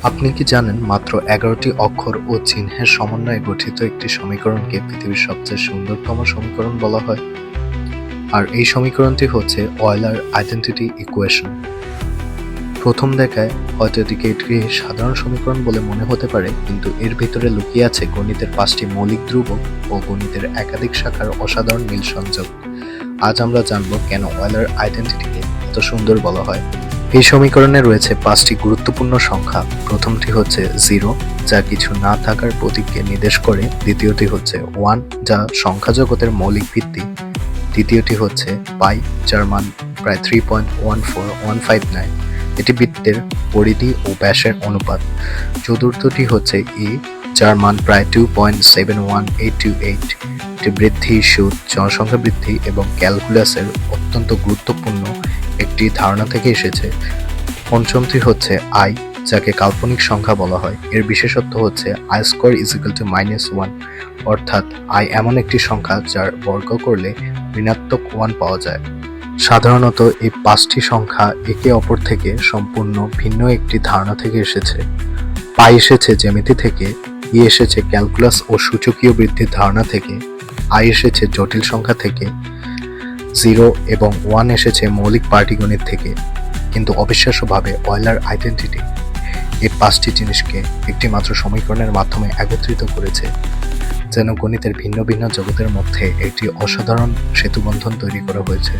আপনি কি জানেন মাত্র ১১টি অক্ষর ও চিহ্নের সমন্বয়ে গঠিত একটি সমীকরণকে পৃথিবীর সবচেয়ে সুন্দরতম সমীকরণ বলা হয়? আর এই সমীকরণটি হচ্ছে অয়লার আইডেন্টিটি ইকুয়েশন। প্রথম দেখায় হয়তো এটিকে একটি সাধারণ সমীকরণ বলে মনে হতে পারে, কিন্তু এর ভিতরে লুকিয়ে আছে গণিতের ৫টি মৌলিক ধ্রুবক ও গণিতের একাধিক শাখার অসাধারণ মিল সংযোগ। আজ আমরা জানব কেন অয়লার আইডেন্টিটিকে এত সুন্দর বলা হয়। এই সমীকরণে রয়েছে ৫টি গুরুত্বপূর্ণ সংখ্যা। প্রথমটি হচ্ছে 0, যা কিছু না থাকার প্রতীককে নির্দেশ করে। দ্বিতীয়টি হচ্ছে 1, যা সংখ্যা জগতের মৌলিক ভিত্তি। তৃতীয়টি হচ্ছে পাই, যার মান প্রায় 3.14159। এটি বৃত্তের পরিধি ও ব্যাসের অনুপাত। চতুর্থটি হচ্ছে ই, যার মান প্রায় 2.71828। এটি বৃদ্ধি, সুদ, জনসংখ্যা বৃদ্ধি এবং ক্যালকুলাসের অত্যন্ত গুরুত্বপূর্ণ একটি ধারণা থেকে এসেছে। পঞ্চমটি হচ্ছে আই, যাকে কাল্পনিক সংখ্যা বলা হয়। এর বিশেষত্ব হচ্ছে আই স্কোয়ার ইজিক্যাল টু -1, অর্থাৎ আই এমন একটি সংখ্যা যার বর্গ করলে ঋণাত্মক 1 পাওয়া যায়। সাধারণত এই 5টি সংখ্যা একে অপর থেকে সম্পূর্ণ ভিন্ন একটি ধারণা থেকে এসেছে। পাই এসেছে জ্যামিতি থেকে, ই এসেছে ক্যালকুলাস ও সূচকীয় বৃদ্ধির ধারণা থেকে, আই এসেছে জটিল সংখ্যা থেকে, 0 এবং 1 এসেছে মৌলিক পাটিগণিত থেকে। কিন্তু অবিশ্বাস্যভাবে অয়লার আইডেন্টিটি এই 5টি জিনিসকে একটি মাত্র সমীকরণের মাধ্যমে একত্রিত করেছে, যেন গণিতের ভিন্ন ভিন্ন জগতের মধ্যে একটি অসাধারণ সেতুবন্ধন তৈরি করা হয়েছে।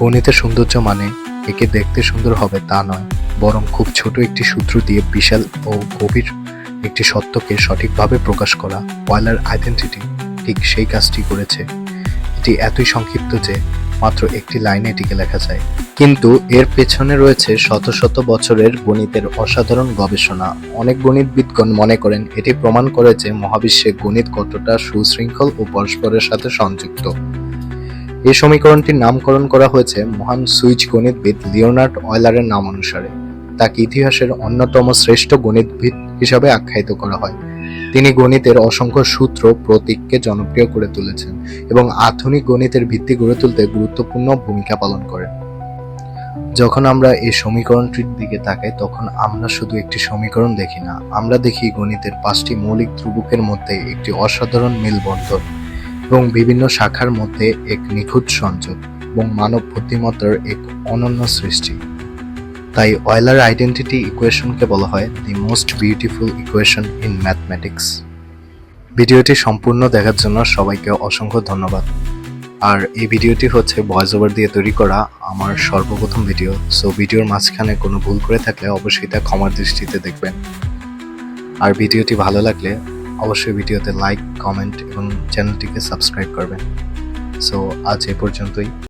গণিতের সৌন্দর্য মানে একে দেখতে সুন্দর হবে তা নয়, বরং খুব ছোট একটি সূত্র দিয়ে বিশাল ও গভীর একটি সত্যকে সঠিকভাবে প্রকাশ করা। অয়লার আইডেন্টিটি ঠিক সেই কাজটি করেছে। এটি এতই সংক্ষিপ্ত যে মাত্র একটি লাইনে এটিকে লেখা যায়, কিন্তু এর পেছনে রয়েছে শত শত বছরের গণিতের অসাধারণ গবেষণা। অনেক গণিতবিদগণ মনে করেন এটি প্রমাণ করে যে মহাবিশ্বে গণিত কতটা সুশৃঙ্খল ও পরস্পরের সাথে সংযুক্ত। এই সমীকরণটির নামকরণ করা হয়েছে মহান সুইস গণিতবিদ লিওনার্ড অয়লারের নাম অনুসারে। তাকে ইতিহাসের অন্যতম শ্রেষ্ঠ গণিতবিদ হিসাবে আখ্যায়িত করা হয়। তিনি গণিতের অসংখ্য সূত্র প্রতীককে জনপ্রিয় করে তুলেছেন এবং আধুনিক গণিতের ভিত্তি গড়ে তুলতে গুরুত্বপূর্ণ ভূমিকা পালন করেন। যখন আমরা এই সমীকরণটির দিকে তাকাই, তখন আমরা শুধু একটি সমীকরণ দেখি না, আমরা দেখি গণিতের 5টি মৌলিক ধ্রুবকের মধ্যে একটি অসাধারণ মেলবন্ধন এবং বিভিন্ন শাখার মধ্যে এক নিখুঁত সংযোগ এবং মানব বুদ্ধিমত্তার এক অনন্য সৃষ্টি। তাই অয়লার আইডেন্টিটি ইকুয়েশনকে বলা হয় the most beautiful equation in mathematics. ভিডিওটি সম্পূর্ণ দেখার জন্য সবাইকে অসংখ্য ধন্যবাদ। আর এই ভিডিওটি হচ্ছে ভয়েস ওভার দিয়ে তৈরি করা আমার সর্বপ্রথম ভিডিও। সো ভিডিওর মাঝখানে কোনো ভুল করে থাকলে অবশ্যই তা ক্ষমার দৃষ্টিতে দেখবেন। আর ভিডিওটি ভালো লাগলে অবশ্যই ভিডিওতে লাইক, কমেন্ট এবং চ্যানেলটিকে সাবস্ক্রাইব করবেন। সো আজ এ পর্যন্তই।